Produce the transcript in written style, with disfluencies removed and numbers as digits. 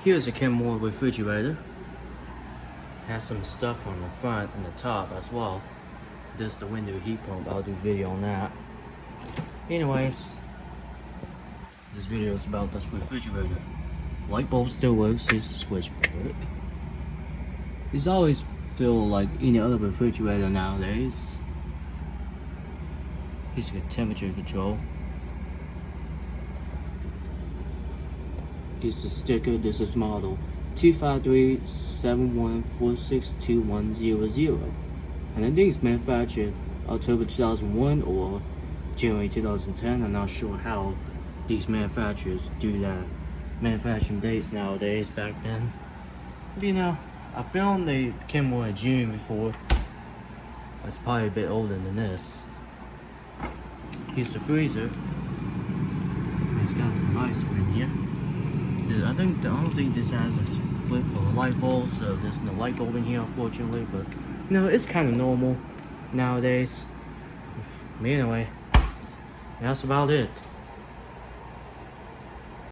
Here's a Kenmore refrigerator. Has some stuff on the front and the top as well. This is the window heat pump. I'll do a video on that. Anyways, this video is about this refrigerator. Light bulb still works. Here's the switchboard. It's always feel like any other refrigerator nowadays. Here's the temperature control. Here's the sticker. This is model 25371462100, and I think it's manufactured October 2001 or January 2010. I'm not sure how these manufacturers do that manufacturing dates nowadays. Back then, but, you know, I filmed the Kenmore in June before. It's probably a bit older than this. Here's the freezer. It's got some ice in here. I don't think this has a flip for a light bulb, so there's no light bulb in here, unfortunately. But you know, it's kind of normal nowadays. But anyway, that's about it.